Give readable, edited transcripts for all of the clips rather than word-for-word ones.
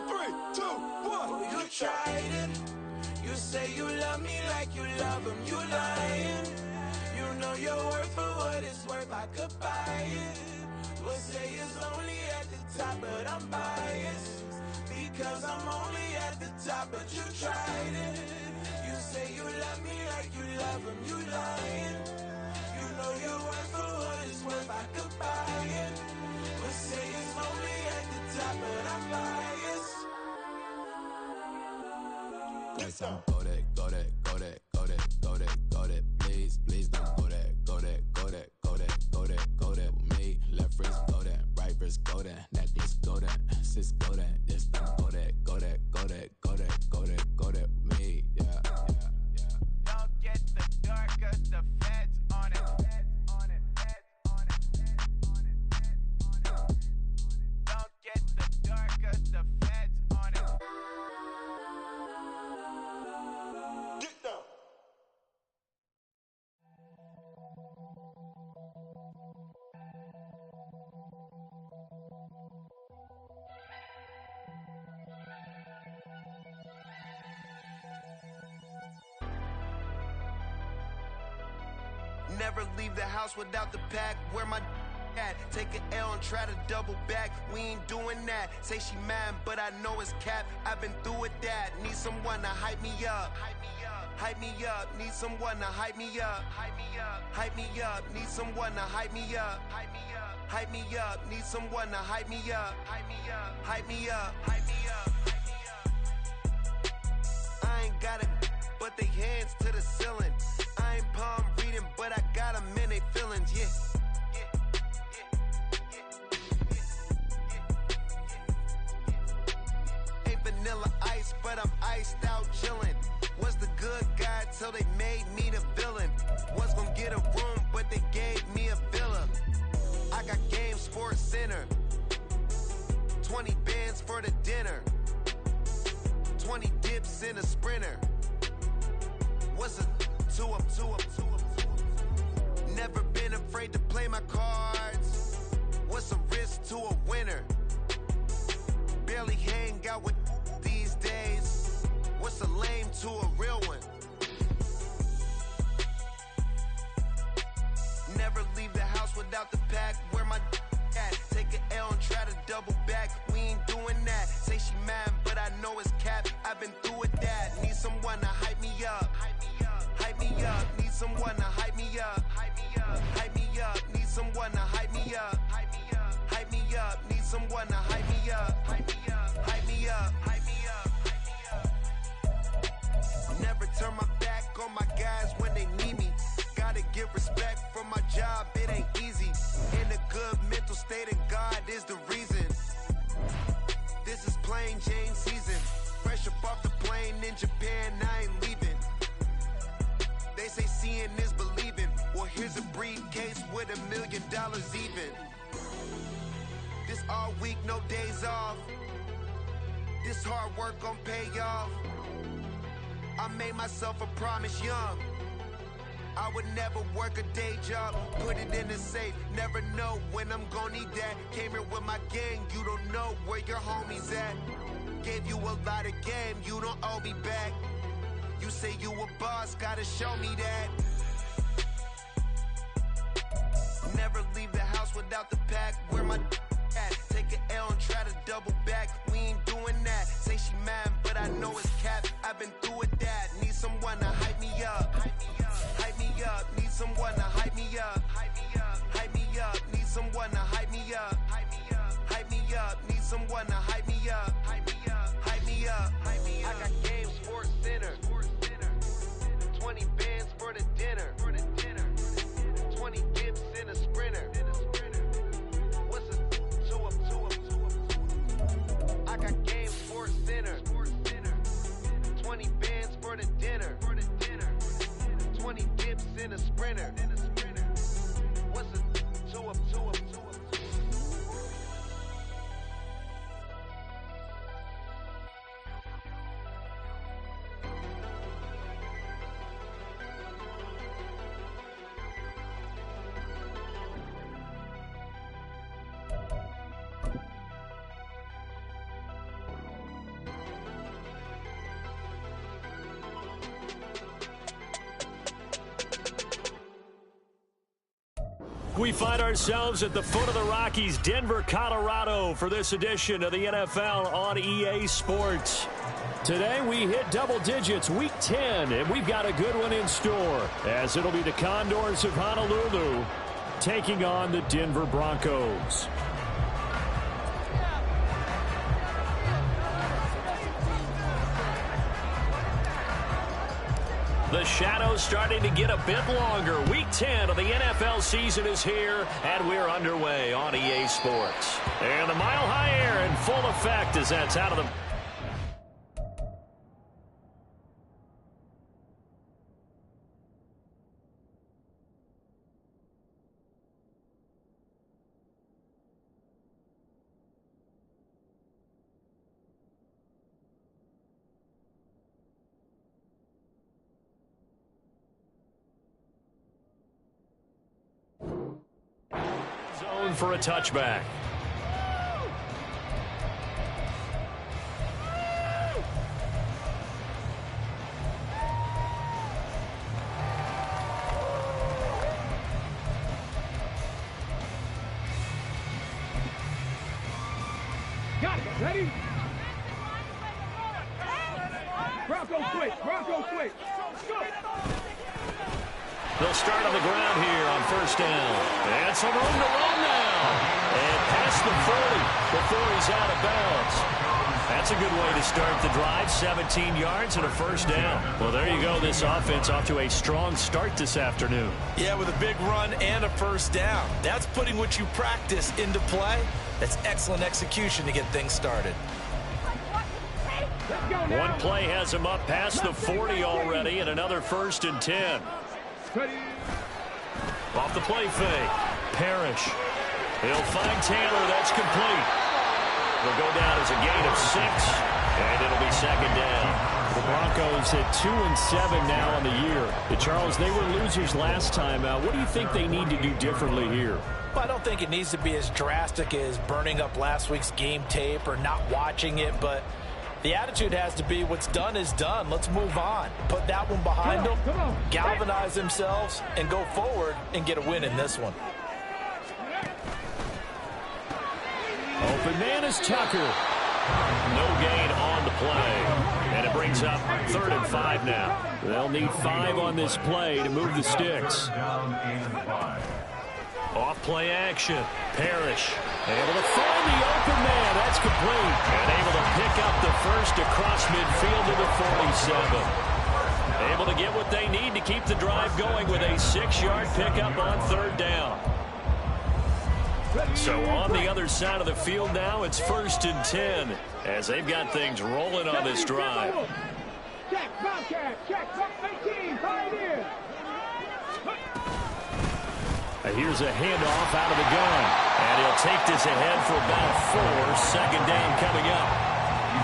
3, 2, 1. Oh, you tried it. You say you love me like you love him. You lying. You know your worth for what it's worth. I could buy it. We'll say it's only at the top, but I'm biased because I'm only at the top. But you tried it. You say you love me like you love him. You lying. You know your worth for what it's worth. I could buy it. We'll say it's only at the top, but I'm biased. Next time, go that, go that, go that, go that, go that, go that. Please, please don't go that, go that, go that, go that, go that, go that with me. Left wrist, go that, right wrist, go that, necklace, go that, sis, go that. This time, go that, go that, go that, go that, go that, go that with me. Yeah, yeah, yeah. Don't get the dark, cause the feds on it. Don't get the dark, cause the feds on it. Get down. Never leave the house without the pack. Where my at? Take an L and try to double back. We ain't doing that. Say she mad, but I know it's cap. I've been through with that. Need someone to hype me up. Hype me up. Need someone to hype me up. Hype me up. Need someone to hype me up. Hype me up. Need someone to hype me up. Hype me up. I ain't got it, but they hands to the ceiling. I ain't palm reading, but I got them in they feelings, yeah. Ain't vanilla ice, but I'm iced out chillin'. Was the good guy till they made me the villain. Was gonna get a room, but they gave me a villa. I got game, Sports Center. 20 bands for the dinner. 20 dips in a sprinter. What's a two up? Never been afraid to play my cards. What's a risk to a winner? Barely hang out with these days. What's a lame to a real one? Never leave the house without the pack. Where my at? Take an L and try to double back. We ain't doing that. Say she mad, but I know it's cap. I've been through with that. Need someone to hype me up. Hype me up. Need someone to hype me up. Hype me up. Need someone to hype me up. Hype me up. Need someone to hype me up. Hype me up. Never turn my back on my guys when they need me. Gotta give respect for my job, it ain't easy. In a good mental state and God is the reason. This is plain Jane season. Fresh up off the plane in Japan, I ain't leaving. They say seeing is believing. Well, here's a briefcase with $1 million even. This all week, no days off. This hard work gon' pay off. I made myself a promise young. I would never work a day job, put it in the safe. Never know when I'm gon' need that. Came here with my gang, you don't know where your homies at. Gave you a lot of game, you don't owe me back. You say you a boss, gotta show me that. Never leave the house without the pack. Where my at? Take an L and try to double back. We ain't doing that. Say she mad, but I know it's cap. I've been through with that. Need someone to hype me up. Hype me up. Need someone to hype me up. Hype me up. Need someone to hype me up. Hype me up. Need someone to hype me up. Hype me up. I got game, Sports Center. 20 bands for the dinner. 20 dips in a sprinter. What's a two up? I got game, Sports Center. 20 bands for the dinner. 20 dips in a sprinter. What's a two up? We find ourselves at the foot of the Rockies, Denver, Colorado, for this edition of the NFL on EA Sports. Today we hit double digits, week 10, and we've got a good one in store, as it'll be the Condors of Honolulu taking on the Denver Broncos. The shadow's starting to get a bit longer. Week 10 of the NFL season is here, and we're underway on EA Sports. And the Mile High Air in full effect as that's out of the... zone for a touchback. Got it. Ready? Bronco quick. Bronco quick. Go. They'll start on the ground here on first down. And some room to run now. And past the 40 before he's out of bounds. That's a good way to start the drive. 17 yards and a first down. Well, there you go. This offense off to a strong start this afternoon. Yeah, with a big run and a first down. That's putting what you practice into play. That's excellent execution to get things started. One play has him up past the 40 already, and another 1st and 10. Off the play fake. Parrish. He'll find Taylor. That's complete. It'll go down as a gain of 6, and it'll be 2nd down. The Broncos at 2-7 now on the year. Charles, they were losers last time out. What do you think they need to do differently here? Well, I don't think it needs to be as drastic as burning up last week's game tape or not watching it, but the attitude has to be what's done is done. Let's move on. Put that one behind them, galvanize themselves, and go forward and get a win in this one. Open man is Tucker. No gain on the play. And it brings up 3rd and 5 now. They'll need 5 on this play to move the sticks. Off play action. Parrish able to find the open man. That's complete. And able to pick up the first across midfield to the 47. Able to get what they need to keep the drive going with a 6-yard pickup on 3rd down. So on the other side of the field now, it's 1st and 10 as they've got things rolling on this drive. Check, Bobcat. Check, 18, Pioneer. Here's a handoff out of the gun. And he'll take this ahead for about 4. 2nd down coming up.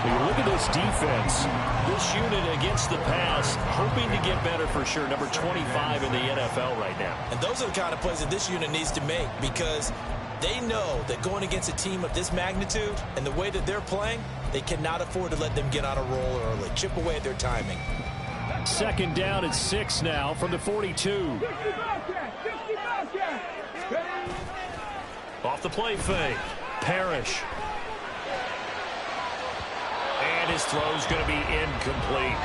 When you look at this defense, this unit against the pass, hoping to get better for sure. Number 25 in the NFL right now. And those are the kind of plays that this unit needs to make, because they know that going against a team of this magnitude and the way that they're playing, they cannot afford to let them get on a roll early. Chip away at their timing. 2nd down and 6 now from the 42. Off the play fake. Parrish. And his throw's going to be incomplete.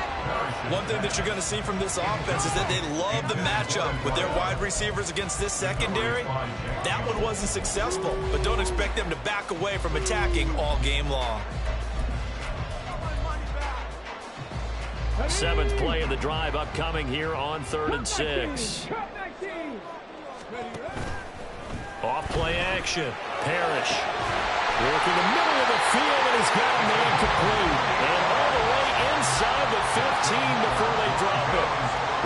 One thing that you're going to see from this offense is that they love the matchup with their wide receivers against this secondary. That one wasn't successful, but don't expect them to back away from attacking all game long. 7th play of the drive upcoming here on 3rd and 6. Off play action. Parrish. Working the middle of the field, and he's got a man complete. And all the way inside the 15 before they drop it.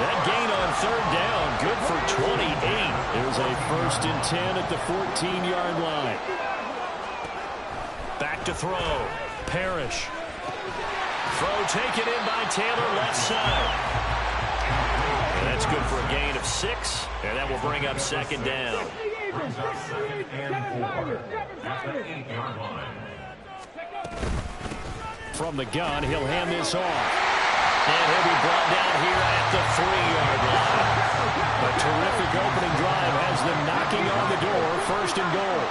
That gain on 3rd down, good for 28. There's a 1st and 10 at the 14-yard line. Back to throw. Parrish. Throw taken in by Taylor, left side. And that's good for a gain of 6, and that will bring up 2nd down. From the gun, he'll hand this off. And he'll be brought down here at the 3-yard line. A terrific opening drive has them knocking on the door, 1st and goal.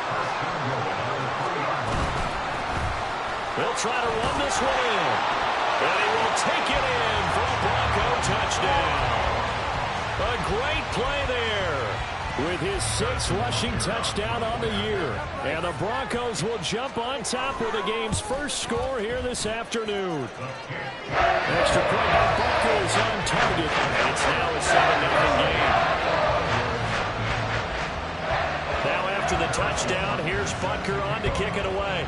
They'll try to run this one in. And he will take it in for a Bronco touchdown. A great play there with his 6th rushing touchdown on the year. And the Broncos will jump on top with the game's first score here this afternoon. Extra point by Broncos on target. And it's now a 7-9 game. Now after the touchdown, here's Butker on to kick it away.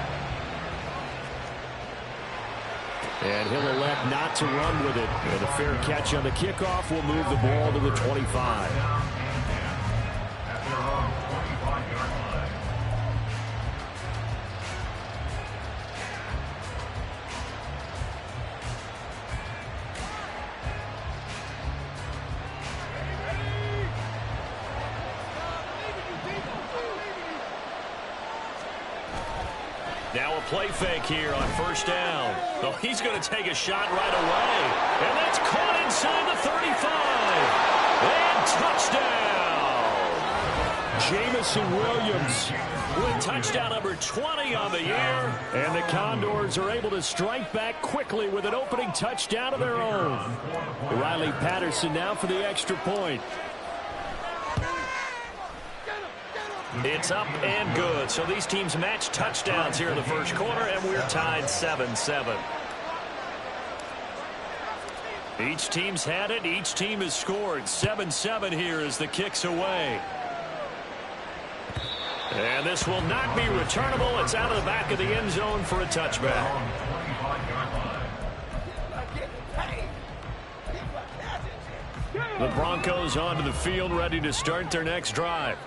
And he'll elect not to run with it. And a fair catch on the kickoff will move the ball to the 25. Now a play fake here on 1st down. Oh, he's going to take a shot right away. And that's caught inside the 35. And touchdown. Jamison Williams with touchdown number 20 on the year. And the Condors are able to strike back quickly with an opening touchdown of their own. Riley Patterson now for the extra point. It's up and good. So these teams match touchdowns here in the first quarter, and we're tied 7-7. Each team's had it. Each team has scored. 7-7 here as the kick's away. And this will not be returnable. It's out of the back of the end zone for a touchback. The Broncos onto the field, ready to start their next drive.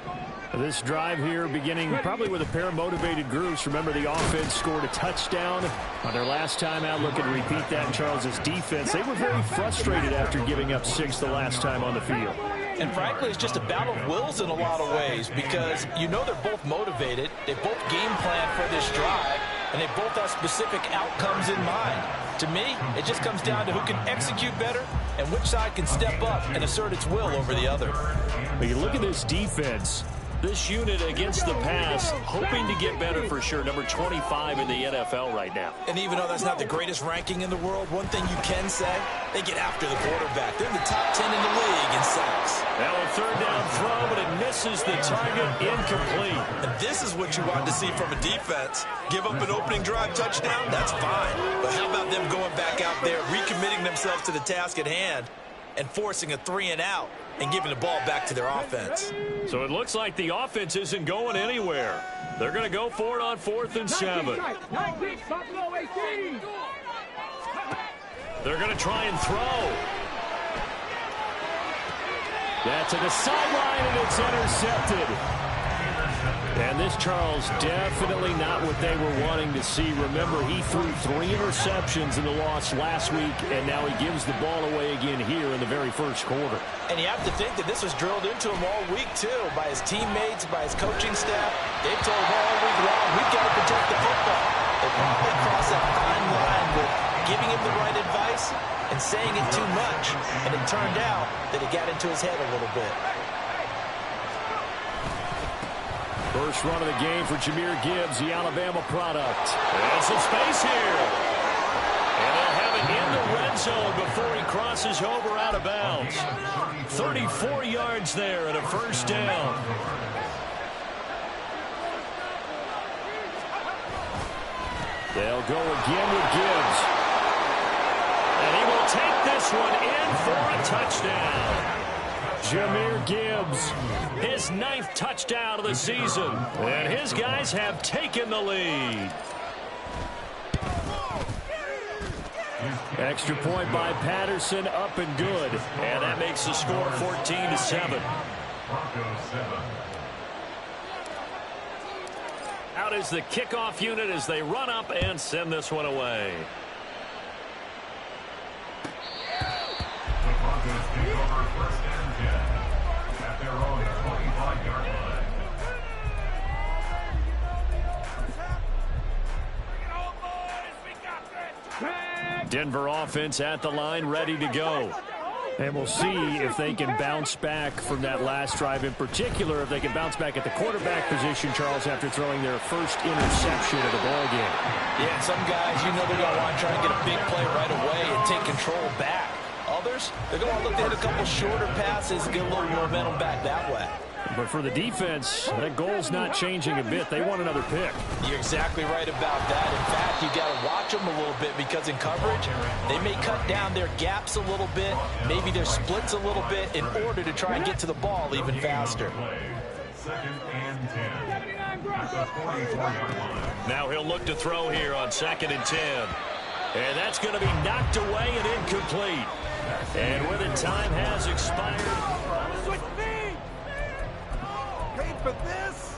This drive here beginning probably with a pair of motivated groups. Remember, the offense scored a touchdown on their last time out. Look and repeat that in Charles's defense. They were very frustrated after giving up 6 the last time on the field. And frankly, it's just a battle of wills in a lot of ways because you know they're both motivated. They both game plan for this drive, and they both have specific outcomes in mind. To me, it just comes down to who can execute better and which side can step up and assert its will over the other. But you look at this defense. This unit against the pass, hoping to get better for sure. Number 25 in the NFL right now. And even though that's not the greatest ranking in the world, one thing you can say, they get after the quarterback. They're in the top 10 in the league in sacks. Now a 3rd down throw, but it misses the target, incomplete. And this is what you want to see from a defense. Give up an opening drive touchdown, that's fine. But how about them going back out there, recommitting themselves to the task at hand, and forcing a 3-and-out and giving the ball back to their offense. So it looks like the offense isn't going anywhere. They're going to go for it on 4th and 7. They're going to try and throw. That's to the sideline, and it's intercepted. And this, Charles, definitely not what they were wanting to see. Remember, he threw 3 interceptions in the loss last week, and now he gives the ball away again here in the very first quarter. And you have to think that this was drilled into him all week, too, by his teammates, by his coaching staff. They've told him all week long, we've got to protect the football. They probably crossed that fine line with giving him the right advice and saying it too much. And it turned out that it got into his head a little bit. First run of the game for Jahmyr Gibbs, the Alabama product. And some space here. And they'll have it in the red zone before he crosses over out of bounds. 34 yards there and a 1st down. They'll go again with Gibbs. And he will take this one in for a touchdown. Jahmyr Gibbs, his 9th touchdown of the season. And his guys have taken the lead. Extra point by Patterson, up and good. And that makes the score 14-7. Out is the kickoff unit as they run up and send this one away. Denver offense at the line, ready to go. And we'll see if they can bounce back from that last drive, in particular, if they can bounce back at the quarterback position, Charles, after throwing their first interception of the ball game. Yeah, some guys, you know they're going to want to try and get a big play right away and take control back. Others, they're going to want to look to hit a couple shorter passes and get a little momentum back that way. But for the defense, that goal's not changing a bit. They want another pick. You're exactly right about that. In fact, you got to watch them a little bit because in coverage, they may cut down their gaps a little bit, maybe their splits a little bit in order to try and get to the ball even faster. Second and 10. Now he'll look to throw here on 2nd and 10. And that's going to be knocked away and incomplete. And with it, time has expired. For this.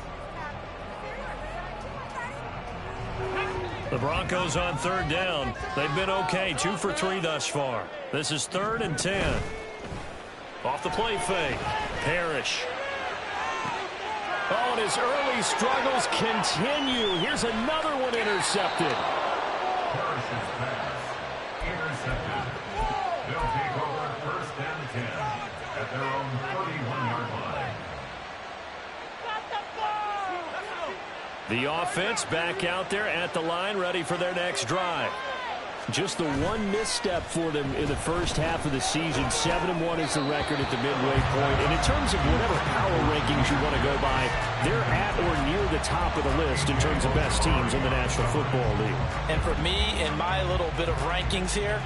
The Broncos on 3rd down. They've been okay, 2 for 3 thus far. This is 3rd and 10. Off the play fake. Parrish. Oh, and his early struggles continue. Here's another one intercepted. Parrish's pass intercepted. They'll take over 1st and 10 at their own 31-yard line. The offense back out there at the line, ready for their next drive. Just the one misstep for them in the first half of the season. 7-1 is the record at the midway point. And in terms of whatever power rankings you want to go by, they're at or near the top of the list in terms of best teams in the National Football League. And for me, in my little bit of rankings here,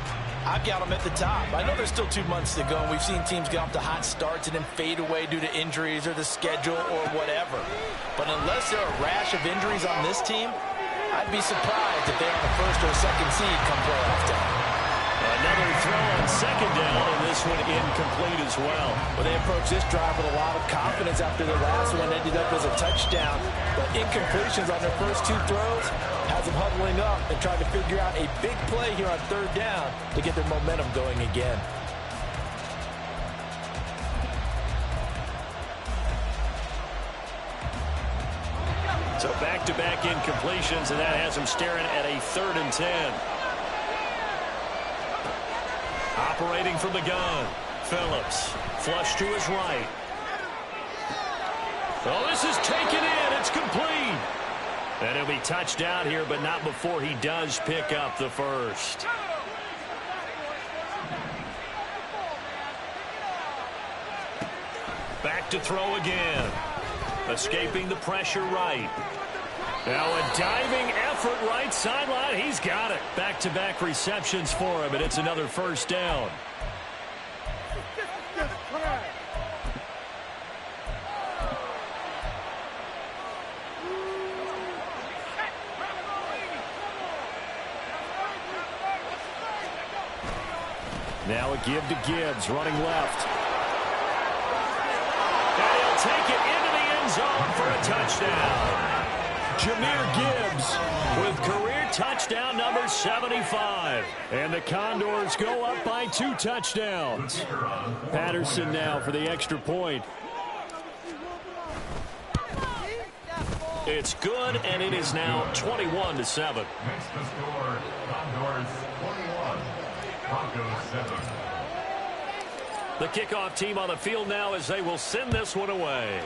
I've got them at the top. I know there's still 2 months to go, and we've seen teams get off to hot starts and then fade away due to injuries or the schedule or whatever. But unless there are a rash of injuries on this team, I'd be surprised if they're on the 1st or 2nd seed come playoff time. Another throw on 2nd down, and this one incomplete as well. Well, they approached this drive with a lot of confidence after their last one ended up as a touchdown. But incompletions on their first 2 throws has them huddling up and trying to figure out a big play here on 3rd down to get their momentum going again. So back-to-back incompletions, and that has them staring at a 3rd and 10. Operating from the gun. Phillips. Flush to his right. Oh, this is taken in. It's complete. And he'll be touched down here, but not before he does pick up the first. Back to throw again. Escaping the pressure right. Now a diving effort right sideline. He's got it. Back-to-back receptions for him, and it's another 1st down. Now a give to Gibbs, running left. And he'll take it into the end zone for a touchdown. Jahmyr Gibbs with career touchdown number 75. And the Condors go up by 2 touchdowns. Patterson now for the extra point. It's good, and it is now 21-7. Makes the score Condors 21, Broncos 7. The kickoff team on the field now as they will send this one away.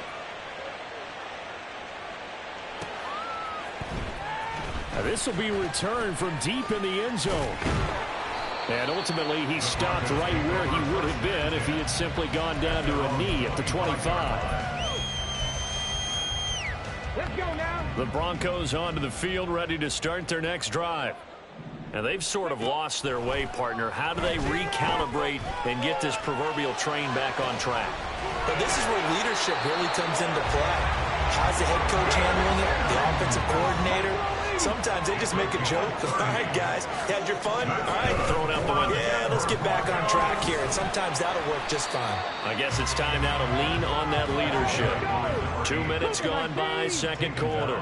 Now this will be returned from deep in the end zone. And ultimately, he stopped right where he would have been if he had simply gone down to a knee at the 25. Let's go now. The Broncos onto the field, ready to start their next drive. And they've sort of lost their way, partner. How do they recalibrate and get this proverbial train back on track? But this is where leadership really comes into play. How's the head coach handling it? The offensive coordinator? Sometimes they just make a joke. All right, guys, had your fun? All right. Throw it out the window. Yeah, let's get back on track here. And sometimes that'll work just fine. I guess it's time now to lean on that leadership. 2 minutes gone by, 2nd quarter.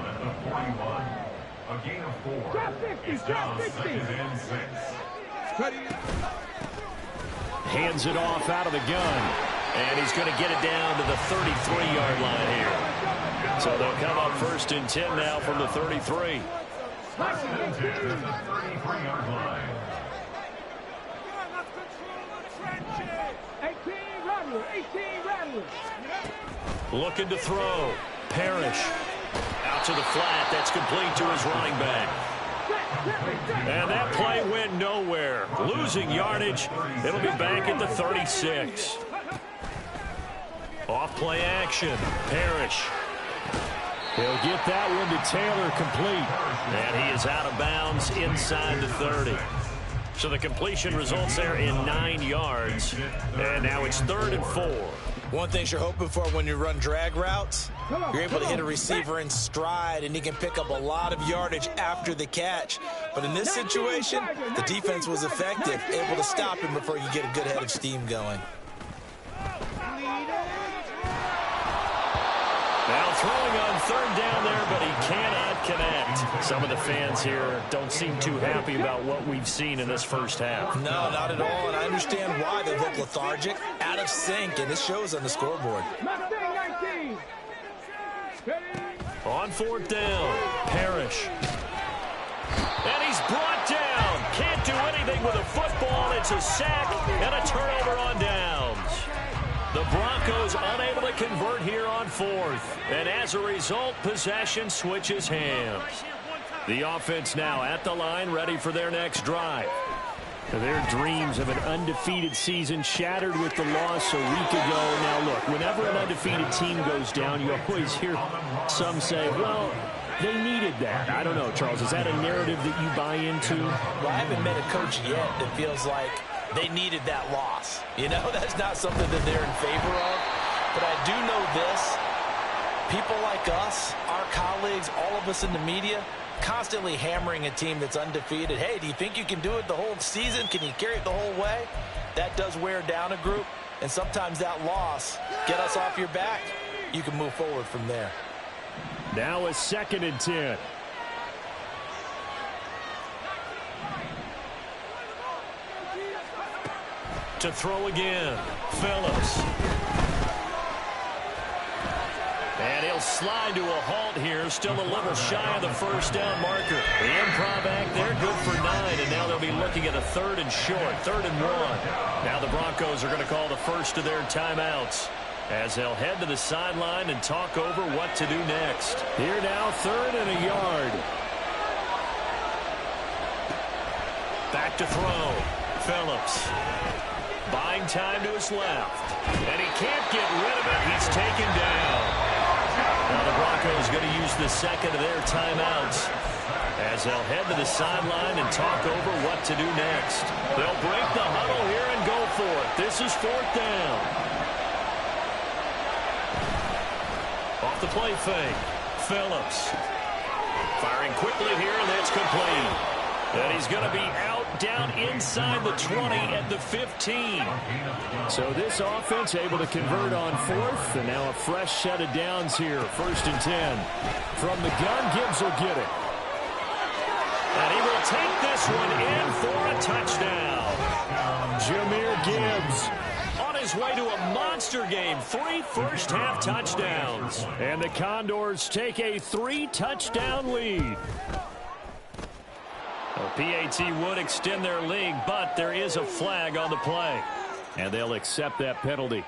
A gain of 4. It's down 2nd and 6. Hands it off out of the gun. And he's going to get it down to the 33-yard line here. So they'll come up 1st and 10 now from the 33. 1st and 10 at the 33-yard line. Rattler, 18 Rattler. Looking to throw. Parrish. Out to the flat. That's complete to his running back. And that play went nowhere. Losing yardage. It'll be back at the 36. Off play action. Parrish. He'll get that one to Taylor, complete. And he is out of bounds inside the 30. So the completion results there in 9 yards. And now it's 3rd and 4. One thing you're hoping for when you run drag routes, you're able to hit a receiver in stride, and he can pick up a lot of yardage after the catch. But in this situation, the defense was effective, able to stop him before you get a good head of steam going. Now throwing on 3rd down there, but he cannot connect. Some of the fans here don't seem too happy about what we've seen in this first half. No, not at all, and I understand why they look lethargic, out of sync, and it shows on the scoreboard. On 4th down, Parrish. And he's brought down. Can't do anything with a football. It's a sack and a turnover on downs. The Broncos unable to convert here on 4th. And as a result, possession switches hands. The offense now at the line, ready for their next drive. Their dreams of an undefeated season shattered with the loss a week ago. Now, look, whenever an undefeated team goes down, you always hear some say, well, they needed that. I don't know, Charles. Is that a narrative that you buy into? Well, I haven't met a coach yet that feels like they needed that loss. You know, that's not something that they're in favor of. But I do know this. People like us, our colleagues, all of us in the media, constantly hammering a team that's undefeated. Hey, do you think you can do it the whole season? Can you carry it the whole way? That does wear down a group. And sometimes that loss, get us off your back, you can move forward from there. Now a 2nd and 10. To throw again, Phillips. And he'll slide to a halt here, still a little shy of the 1st down marker. The improv act there, good for 9, and now they'll be looking at a 3rd and short, 3rd and 1. Now the Broncos are going to call the first of their timeouts as they'll head to the sideline and talk over what to do next. Here now, 3rd and a yard. Back to throw, Phillips. Buying time to his left. And he can't get rid of it. He's taken down. Now the Broncos going to use the 2nd of their timeouts as they'll head to the sideline and talk over what to do next. They'll break the huddle here and go for it. This is 4th down. Off the play fake. Phillips. Firing quickly here, and that's complete. And he's going to be out down inside the 20 at the 15. So this offense able to convert on 4th, and now a fresh set of downs here. 1st and 10. From the gun, Gibbs will get it. And he will take this one in for a touchdown. Jahmyr Gibbs on his way to a monster game. 3 first-half touchdowns. And the Condors take a 3-touchdown lead. PAT would extend their lead, but there is a flag on the play. And they'll accept that penalty.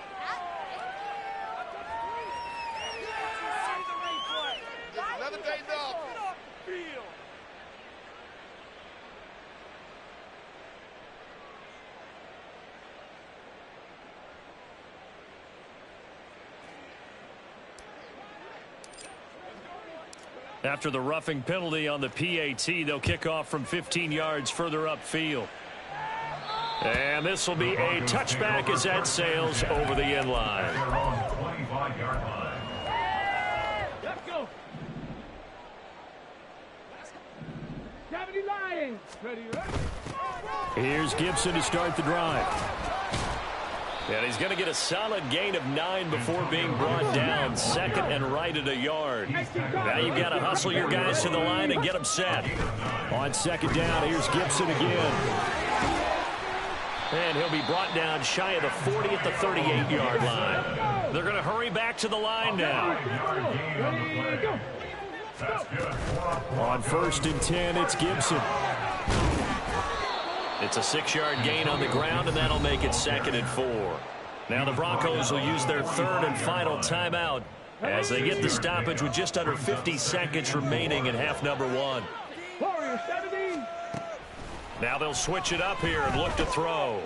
After the roughing penalty on the PAT, they'll kick off from 15 yards further upfield. And this will be a touchback as that sails over the end line. Let's go. Lions. Ready. Here's Gibson to start the drive. And he's going to get a solid gain of 9 before being brought down. 2nd and right at a yard. Now you've got to hustle your guys to the line and get them set. On 2nd down, here's Gibson again. And he'll be brought down shy of the 40 at the 38-yard line. They're going to hurry back to the line now. On 1st and 10, it's Gibson. It's a 6-yard gain on the ground, and that'll make it 2nd and 4. Now the Broncos will use their third and final timeout as they get the stoppage with just under 50 seconds remaining in half number one. Now they'll switch it up here and look to throw.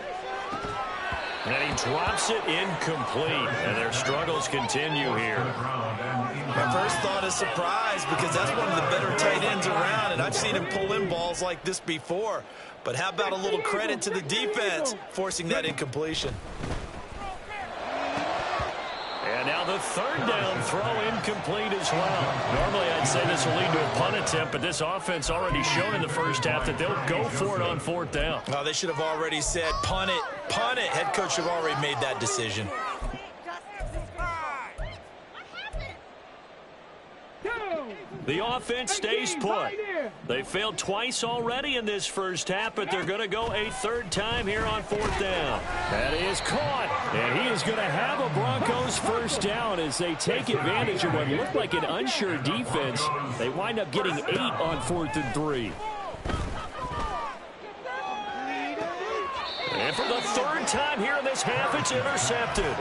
And he drops it incomplete, and their struggles continue here. My first thought is surprise, because that's one of the better tight ends around, and I've seen him pull in balls like this before. But how about a little credit to the defense forcing that incompletion? And now the third down throw incomplete as well. Normally I'd say this will lead to a punt attempt, but this offense already shown in the first half that they'll go for it on fourth down. Oh, they should have already said punt it, punt it. Head coach should have already made that decision. The offense stays put. They failed twice already in this first half, but they're going to go a third time here on fourth down. That is caught, and he is going to have a Broncos first down as they take advantage of what looked like an unsure defense. They wind up getting 8 on 4th and 3. And for the third time here in this half, it's intercepted.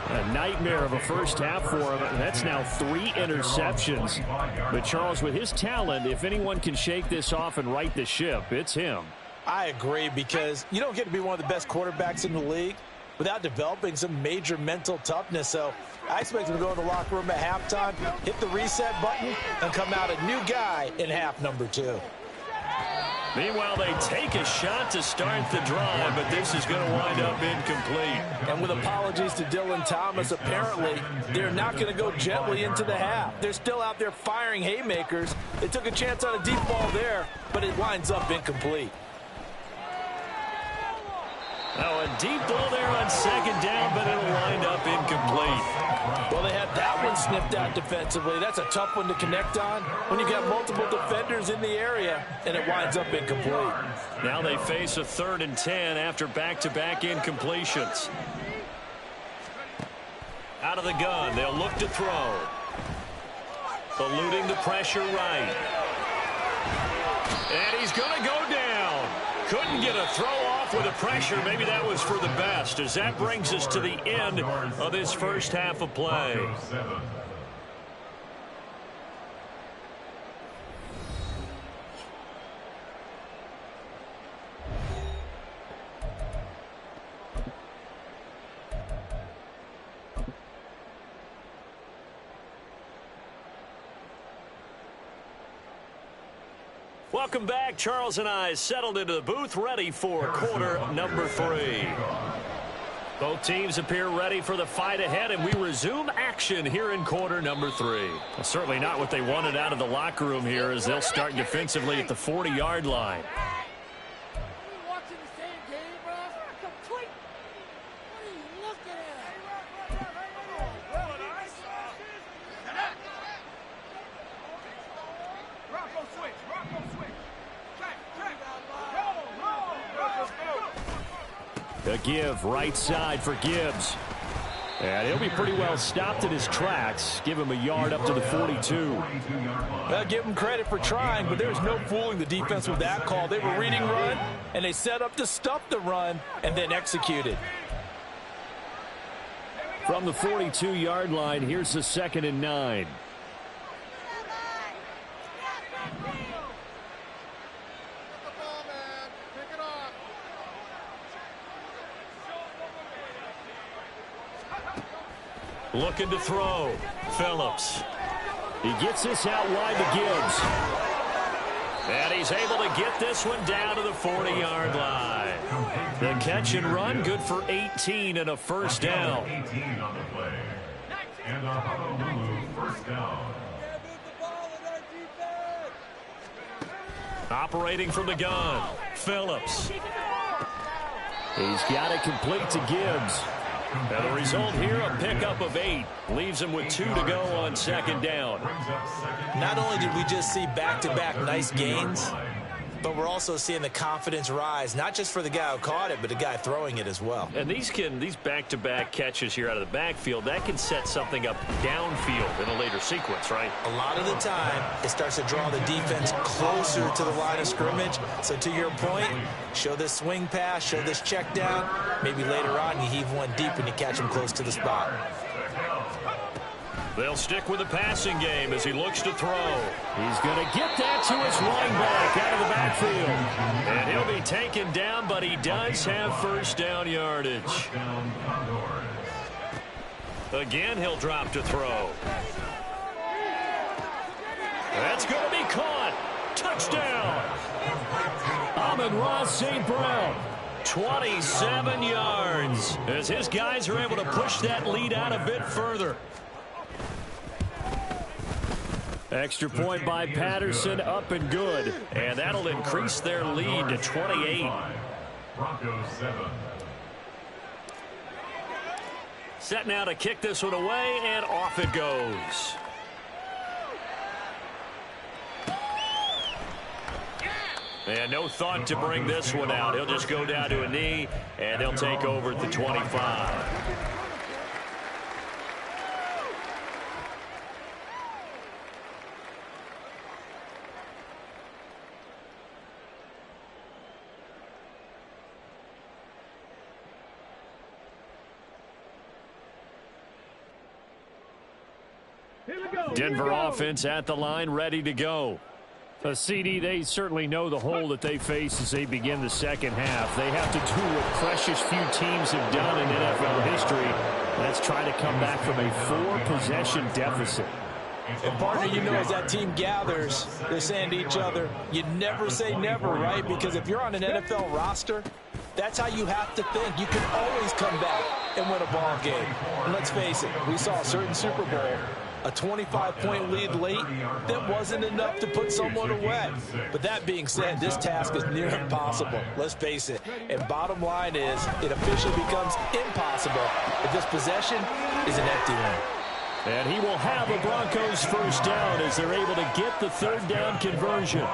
A nightmare of a first half for him. That's now 3 interceptions. But Charles, with his talent, if anyone can shake this off and right the ship, it's him. I agree, because you don't get to be one of the best quarterbacks in the league without developing some major mental toughness. So I expect him to go in the locker room at halftime, hit the reset button, and come out a new guy in half number 2. Meanwhile, they take a shot to start the drive, but this is going to wind up incomplete. And with apologies to Dylan Thomas, apparently they're not going to go gently into the half. They're still out there firing haymakers. They took a chance on a deep ball there, but it winds up incomplete. Now a deep ball there on second down, but it'll wind up incomplete. Well, they had that one sniffed out defensively. That's a tough one to connect on when you got multiple defenders in the area, and it winds up incomplete. Now they face a 3rd and 10 after back-to-back incompletions. Out of the gun, they'll look to throw. Eluding the pressure right. And he's going to go down. Couldn't get a throw off with the pressure. Maybe that was for the best, as that brings us to the end of this first half of play. Welcome back. Charles and I settled into the booth, ready for quarter number 3. Both teams appear ready for the fight ahead, and we resume action here in quarter number 3. Well, certainly not what they wanted out of the locker room here, as they'll start defensively at the 40-yard line. A give right side for Gibbs. And he'll be pretty well stopped in his tracks. Give him a yard up to the 42. Well, give him credit for trying, but there's no fooling the defense with that call. They were reading run, and they set up to stuff the run and then executed. From the 42-yard line, here's the 2nd and 9. Looking to throw. Phillips. He gets this out wide to Gibbs. And he's able to get this one down to the 40-yard line. The catch and run, good for 18 and a first down. 18 on the play. And a Honolulu first down. Operating from the gun. Phillips. He's got it complete to Gibbs. And the result here, a pickup of 8. Leaves him with 2 to go on 2nd down. Not only did we just see back-to-back nice gains, But we're also seeing the confidence rise, not just for the guy who caught it, but the guy throwing it as well. And these back-to-back catches here out of the backfield, that can set something up downfield in a later sequence, right? A lot of the time, it starts to draw the defense closer to the line of scrimmage. So to your point, show this swing pass, show this check down. Maybe later on you heave one deep when you catch him close to the spot. They'll stick with the passing game as he looks to throw. He's going to get that to his running back out of the backfield. And he'll be taken down, but he does have first down yardage. Again, he'll drop to throw. That's going to be caught. Touchdown. Amon-Ra St. Brown. 27 yards as his guys are able to push that lead out a bit further. Extra point by Patterson, up and good. And that'll increase their lead to 28. Broncos 7. Set now to kick this one away, and off it goes. And no thought to bring this one out. He'll just go down to a knee, and they'll take over at the 25. Denver offense at the line, ready to go. CD, they certainly know the hole that they face as they begin the second half. They have to do what precious few teams have done in NFL history. That's try to come back from a 4-possession deficit. And partner, you know, as that team gathers, they're saying to each other, you never say never, right? Because if you're on an NFL roster, that's how you have to think. You can always come back and win a ball game. And let's face it, we saw a certain Super Bowl, a 25-point lead late, that wasn't enough to put someone away. But that being said, this task is near impossible. Let's face it. And bottom line is, it officially becomes impossible if this possession is an empty one. And he will have a Broncos first down as they're able to get the third down conversion.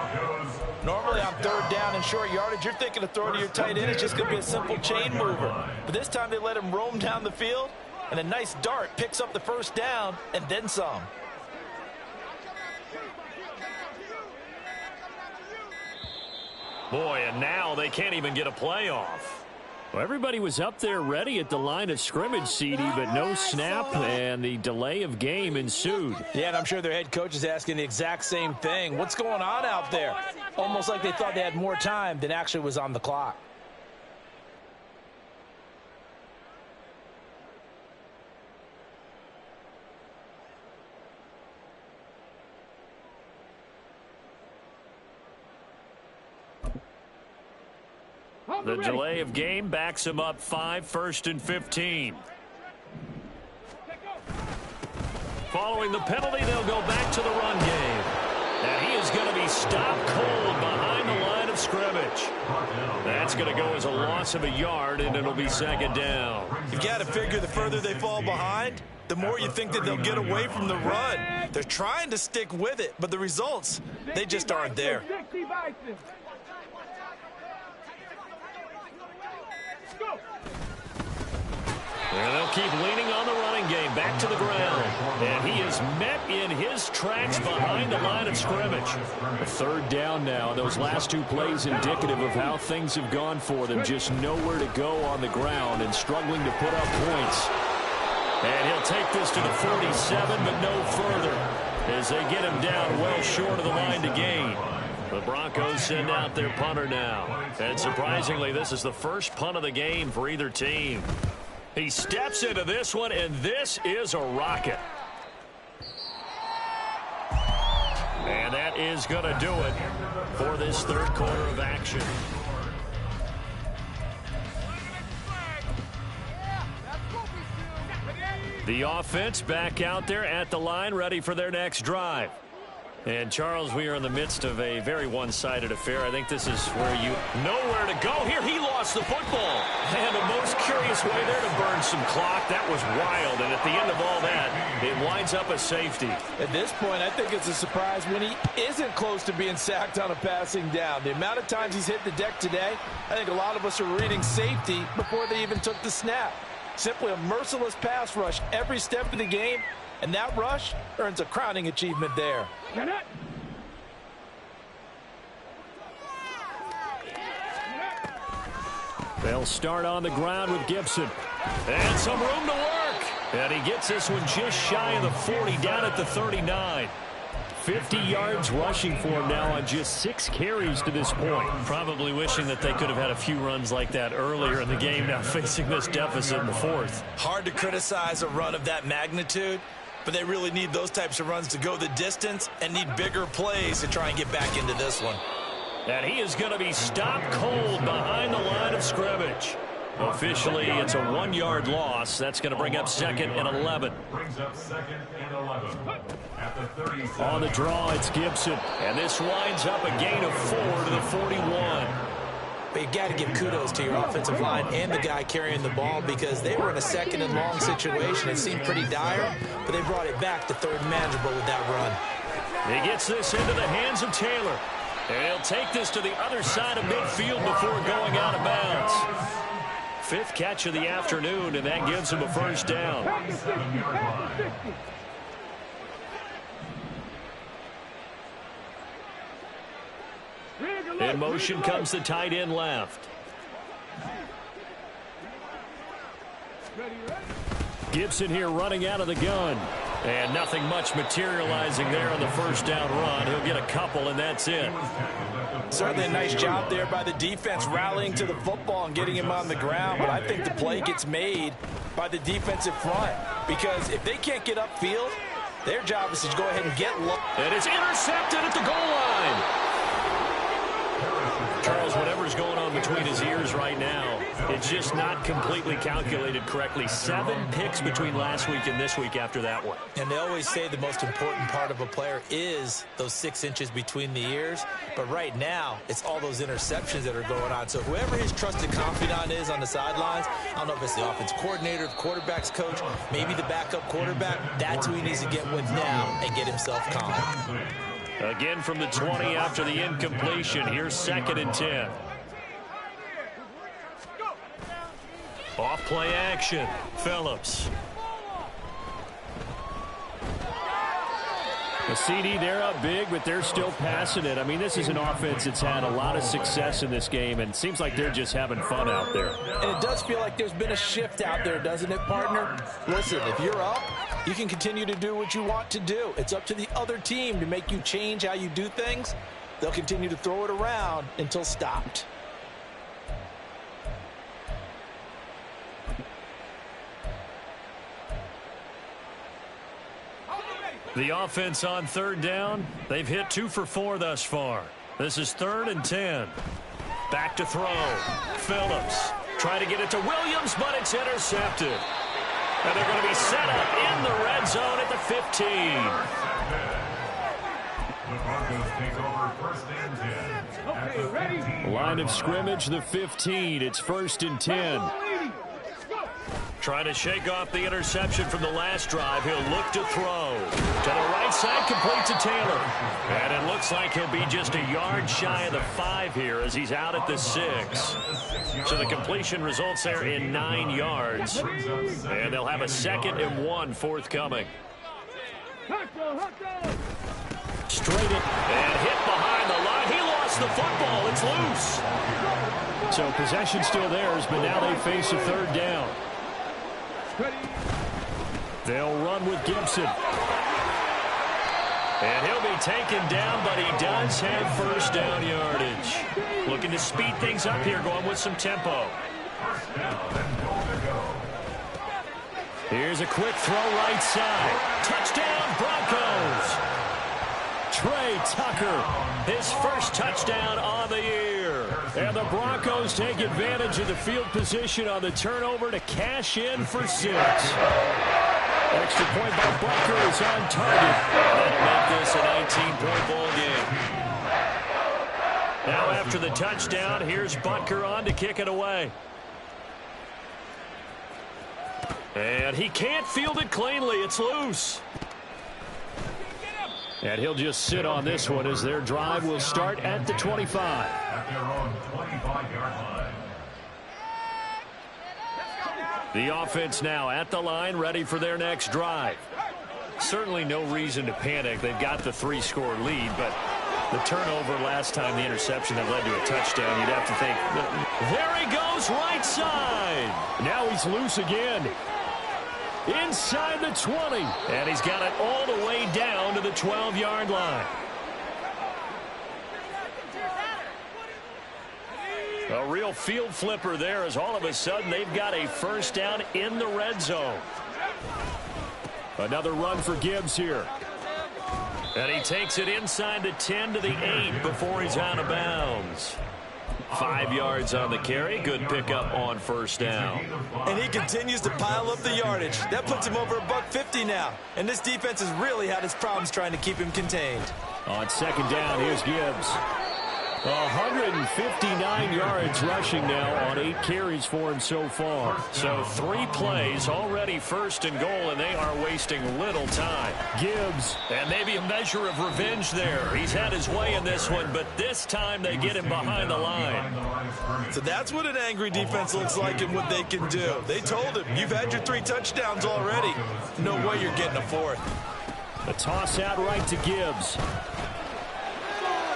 Normally on third down and short yardage, you're thinking of throwing to your tight end. It's just going to be a simple chain mover. But this time they let him roam down the field, and a nice dart picks up the first down and then some. Boy, and now they can't even get a play off. Well, everybody was up there ready at the line of scrimmage, CD, but no snap, and the delay of game ensued. Yeah, and I'm sure their head coach is asking the exact same thing. What's going on out there? Almost like they thought they had more time than actually was on the clock. The delay of game backs him up 5, 1st and 15. Following the penalty, they'll go back to the run game. And he is going to be stopped cold behind the line of scrimmage. That's going to go as a loss of a yard, and it'll be second down. You've got to figure the further they fall behind, the more you think that they'll get away from the run. They're trying to stick with it, but the results, they just aren't there. And they'll keep leaning on the running game, back to the ground. And he is met in his tracks behind the line of scrimmage. A third down now. Those last two plays indicative of how things have gone for them. Just nowhere to go on the ground and struggling to put up points. And he'll take this to the 47, but no further, as they get him down well short of the line to gain. The Broncos send out their punter now. And surprisingly, this is the first punt of the game for either team. He steps into this one, and this is a rocket. And that is going to do it for this third quarter of action. The offense back out there at the line, ready for their next drive. And, Charles, we are in the midst of a very one-sided affair. I think this is where you nowhere to go. Here, he lost the football. And the most curious way there to burn some clock. That was wild. And at the end of all that, it winds up a safety. At this point, I think it's a surprise when he isn't close to being sacked on a passing down. The amount of times he's hit the deck today, I think a lot of us are reading safety before they even took the snap. Simply a merciless pass rush every step of the game. And that rush earns a crowning achievement there. They'll start on the ground with Gibson. And some room to work. And he gets this one just shy of the 40, down at the 39. 50 yards rushing for him now on just 6 carries to this point. Probably wishing that they could have had a few runs like that earlier in the game, now facing this deficit in the 4th. Hard to criticize a run of that magnitude, but they really need those types of runs to go the distance and need bigger plays to try and get back into this one. And he is going to be stopped cold behind the line of scrimmage. Officially, it's a 1-yard loss. That's going to bring up 2nd and 11. Brings up 2nd and 11 at the 37. On the draw, it's Gibson. And this winds up a gain of 4 to the 41. But you got to give kudos to your offensive line and the guy carrying the ball, because they were in a 2nd and long situation. It seemed pretty dire, but they brought it back to 3rd and manageable with that run. He gets this into the hands of Taylor. And he'll take this to the other side of midfield before going out of bounds. 5th catch of the afternoon, and that gives him a first down. In motion comes the tight end left. Gibson here running out of the gun. And nothing much materializing there on the first down run. He'll get a couple, and that's it. Certainly a nice job there by the defense rallying to the football and getting him on the ground. But I think the play gets made by the defensive front, because if they can't get upfield, their job is to go ahead and get low. And it's intercepted at the goal line. Charles, whatever's going on between his ears right now, it's just not completely calculated correctly. 7 picks between last week and this week after that one. And they always say the most important part of a player is those 6 inches between the ears. But right now, it's all those interceptions that are going on. So whoever his trusted confidant is on the sidelines, I don't know if it's the offensive coordinator, the quarterback's coach, maybe the backup quarterback, that's who he needs to get with now and get himself calm. Again from the 20 after the incompletion. Here's 2nd and 10. Off play action. Phillips. The CD, they're up big, but they're still passing it. I mean, this is an offense that's had a lot of success in this game, and it seems like they're just having fun out there. And it does feel like there's been a shift out there, doesn't it, partner? Listen, if you're up, you can continue to do what you want to do. It's up to the other team to make you change how you do things. They'll continue to throw it around until stopped. The offense on 3rd down. They've hit 2 for 4 thus far. This is 3rd and 10. Back to throw. Phillips trying to get it to Williams, but it's intercepted. And they're going to be set up in the red zone at the 15. The Broncos take over 1st and 10. Okay, Line of scrimmage, the 15. It's 1st and 10. Trying to shake off the interception from the last drive. He'll look to throw. To the right side, complete to Taylor. And it looks like he'll be just a yard shy of the 5 here as he's out at the 6. So the completion results there in 9 yards. And they'll have a 2nd and 1 forthcoming. Straight it and hit behind the line. He lost the football. It's loose. So possession still theirs, but now they face a 3rd down. They'll run with Gibson. And he'll be taken down, but he does have 1st down yardage. Looking to speed things up here, going with some tempo. Here's a quick throw right side. Touchdown, Broncos. Trey Tucker, his first touchdown on the year. And the Broncos take advantage of the field position on the turnover to cash in for 6. Extra point by Butker is on target. That'll make this a 19-point ball game. Now after the touchdown, here's Butker on to kick it away. And he can't field it cleanly. It's loose. And he'll just sit on this one as their drive will start at the 25. At their own 25-yard line. The offense now at the line, ready for their next drive. Certainly no reason to panic. They've got the 3-score lead, but the turnover last time, the interception that led to a touchdown, you'd have to think, there he goes, right side. Now he's loose again. Inside the 20. And he's got it all the way down to the 12-yard line. A real field flipper there as all of a sudden they've got a first down in the red zone. Another run for Gibbs here. And he takes it inside the 10 to the 8 before he's out of bounds. 5 yards on the carry. Good pickup on first down. And he continues to pile up the yardage. That puts him over $150 now. And this defense has really had its problems trying to keep him contained. On second down, here's Gibbs. 159 yards rushing now on 8 carries for him so far. So 3 plays, already first and goal, and they are wasting little time. Gibbs, and maybe a measure of revenge there. He's had his way in this one, but this time they get him behind the line. So that's what an angry defense looks like and what they can do. They told him, you've had your 3 touchdowns already. No way you're getting a 4th. A toss out right to Gibbs.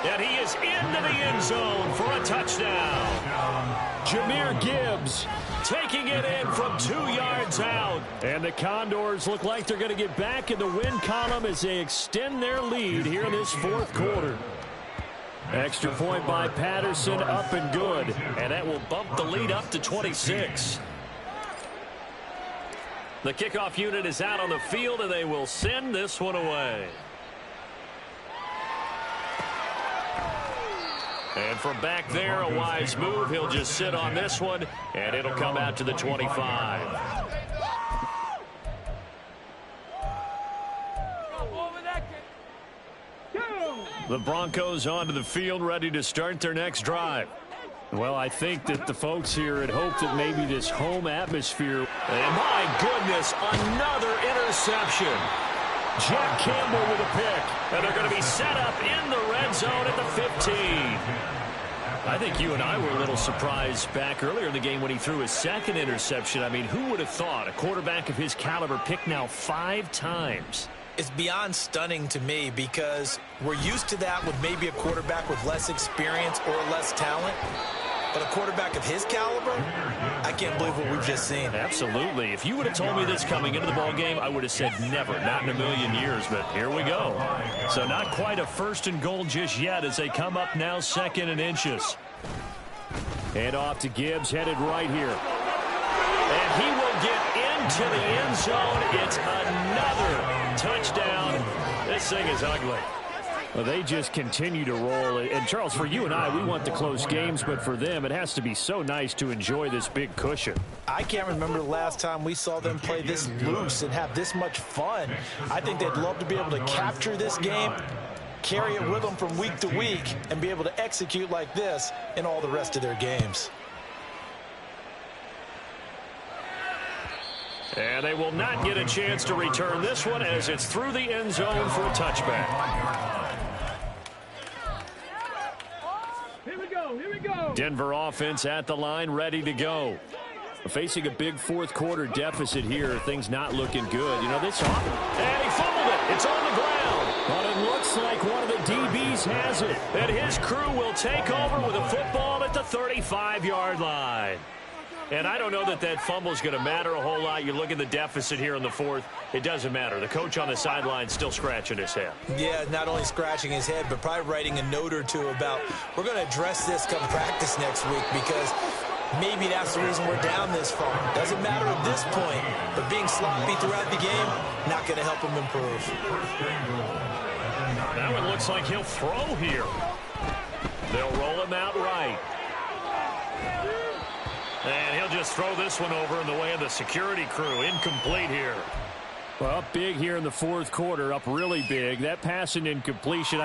And he is into the end zone for a touchdown. Jahmyr Gibbs taking it in from 2 yards out. And the Condors look like they're going to get back in the win column as they extend their lead here in this 4th quarter. Extra point by Patterson, up and good. And that will bump the lead up to 26. The kickoff unit is out on the field, and they will send this one away. And from back there, a wise move. He'll just sit on this one, and it'll come out to the 25. The Broncos onto the field, ready to start their next drive. Well, I think that the folks here had hoped that maybe this home atmosphere. And my goodness, another interception. Jack Campbell with a pick. And they're going to be set up in the red zone at the 15. I think you and I were a little surprised back earlier in the game when he threw his second interception. I mean, who would have thought a quarterback of his caliber picked now 5 times? It's beyond stunning to me because we're used to that with maybe a quarterback with less experience or less talent. But a quarterback of his caliber, I can't believe what we've just seen. Absolutely. If you would have told me this coming into the ball game, I would have said never, not in a million years. But here we go. So not quite a first and goal just yet as they come up now 2nd and inches. And off to Gibbs, headed right here. And he will get into the end zone. It's another touchdown. This thing is ugly. Well, they just continue to roll. And, Charles, for you and I, we want the close games, but for them, it has to be so nice to enjoy this big cushion. I can't remember the last time we saw them play this loose and have this much fun. I think they'd love to be able to capture this game, carry it with them from week to week, and be able to execute like this in all the rest of their games. And they will not get a chance to return this one as it's through the end zone for a touchback. Here we go, here we go. Denver offense at the line, ready to go. Facing a big 4th quarter deficit here, things not looking good. You know, this and he fumbled it. It's on the ground. But it looks like one of the DBs has it. And his crew will take over with a football at the 35-yard line. And I don't know that that fumble is going to matter a whole lot. You look at the deficit here in the 4th. It doesn't matter. The coach on the sideline still scratching his head. Yeah, not only scratching his head, but probably writing a note or two about we're going to address this come practice next week because maybe that's the reason we're down this far. Doesn't matter at this point, but being sloppy throughout the game, not going to help him improve. Now it looks like he'll throw here. They'll roll him out right. And he'll just throw this one over in the way of the security crew. Incomplete here. Well, up big here in the fourth quarter, up really big. That pass and incompletion,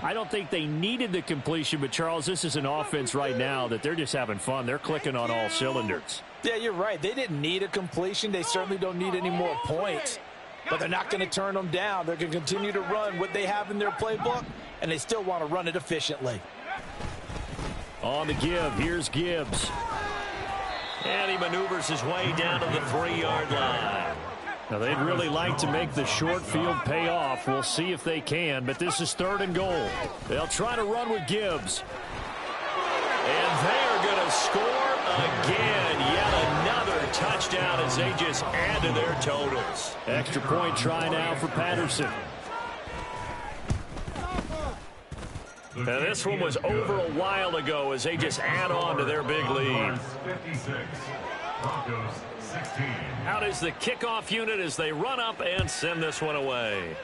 I don't think they needed the completion, but, Charles, this is an offense right now that they're just having fun. They're clicking on all cylinders. Yeah, you're right. They didn't need a completion. They certainly don't need any more points, but they're not going to turn them down. They're going to continue to run what they have in their playbook, and they still want to run it efficiently. On the give, here's Gibbs. And he maneuvers his way down to the 3-yard line. Now, they'd really like to make the short field pay off. We'll see if they can, but this is 3rd and goal. They'll try to run with Gibbs. And they are going to score again. Yet another touchdown as they just add to their totals. Extra point try now for Patterson. Now, this one was over a while ago as they just add on to their big lead. 56. Broncos 16. Out is the kickoff unit as they run up and send this one away.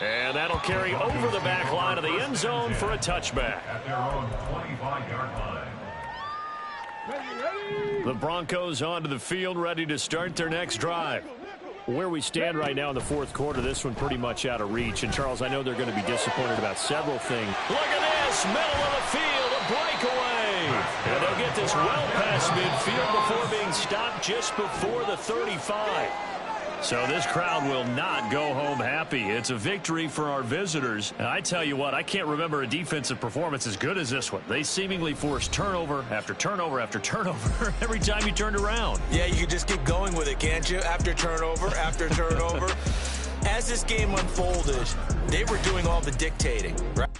And that'll carry over the back line of the end zone for a touchback. At their own 25-yard line. The Broncos onto the field, ready to start their next drive. Where we stand right now in the fourth quarter, this one pretty much out of reach. And, Charles, I know they're going to be disappointed about several things. Look at this, middle of the field, a breakaway. And they'll get this well past midfield before being stopped just before the 35. So this crowd will not go home happy. It's a victory for our visitors. And I tell you what, I can't remember a defensive performance as good as this one. They seemingly forced turnover after turnover after turnover every time you turned around. Yeah, you can just keep going with it, can't you? After turnover, after turnover. As this game unfolded, they were doing all the dictating, right?